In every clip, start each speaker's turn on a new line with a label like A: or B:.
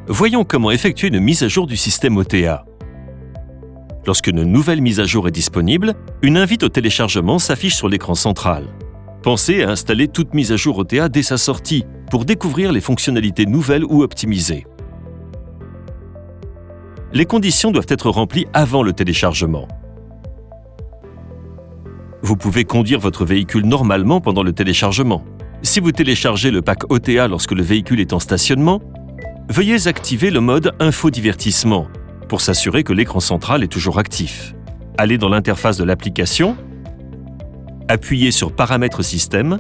A: Voyons comment effectuer une mise à jour du système OTA. Lorsqu'une nouvelle mise à jour est disponible, une invite au téléchargement s'affiche sur l'écran central. Pensez à installer toute mise à jour OTA dès sa sortie pour découvrir les fonctionnalités nouvelles ou optimisées. Les conditions doivent être remplies avant le téléchargement. Vous pouvez conduire votre véhicule normalement pendant le téléchargement. Si vous téléchargez le pack OTA lorsque le véhicule est en stationnement, veuillez activer le mode infodivertissement pour s'assurer que l'écran central est toujours actif. Allez dans l'interface de l'application, appuyez sur Paramètres système,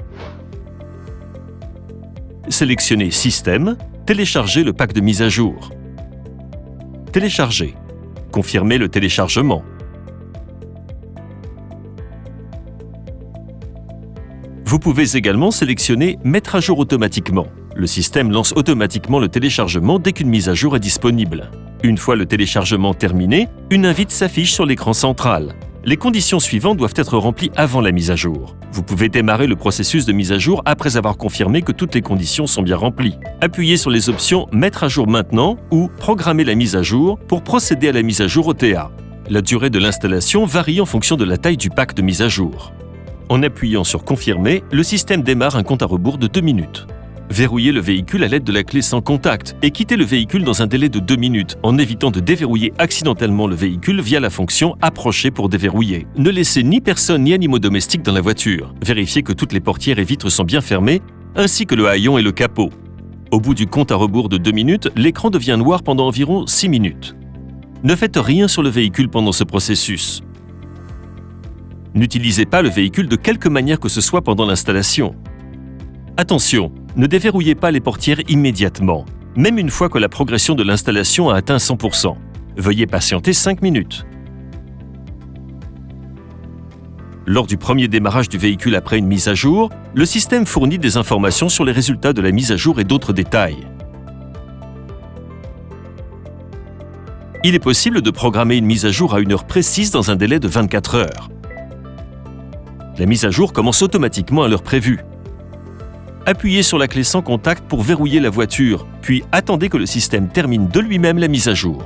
A: sélectionnez Système, téléchargez le pack de mise à jour. Télécharger. Confirmez le téléchargement. Vous pouvez également sélectionner Mettre à jour automatiquement. Le système lance automatiquement le téléchargement dès qu'une mise à jour est disponible. Une fois le téléchargement terminé, une invite s'affiche sur l'écran central. Les conditions suivantes doivent être remplies avant la mise à jour. Vous pouvez démarrer le processus de mise à jour après avoir confirmé que toutes les conditions sont bien remplies. Appuyez sur les options Mettre à jour maintenant ou Programmer la mise à jour pour procéder à la mise à jour OTA. La durée de l'installation varie en fonction de la taille du pack de mise à jour. En appuyant sur Confirmer, le système démarre un compte à rebours de 2 minutes. Verrouillez le véhicule à l'aide de la clé sans contact et quittez le véhicule dans un délai de 2 minutes en évitant de déverrouiller accidentellement le véhicule via la fonction Approcher pour déverrouiller. Ne laissez ni personne ni animaux domestiques dans la voiture. Vérifiez que toutes les portières et vitres sont bien fermées, ainsi que le haillon et le capot. Au bout du compte à rebours de 2 minutes, l'écran devient noir pendant environ 6 minutes. Ne faites rien sur le véhicule pendant ce processus. N'utilisez pas le véhicule de quelque manière que ce soit pendant l'installation. Attention, ne déverrouillez pas les portières immédiatement, même une fois que la progression de l'installation a atteint 100%. Veuillez patienter 5 minutes. Lors du premier démarrage du véhicule après une mise à jour, le système fournit des informations sur les résultats de la mise à jour et d'autres détails. Il est possible de programmer une mise à jour à une heure précise dans un délai de 24 heures. La mise à jour commence automatiquement à l'heure prévue. Appuyez sur la clé sans contact pour verrouiller la voiture, puis attendez que le système termine de lui-même la mise à jour.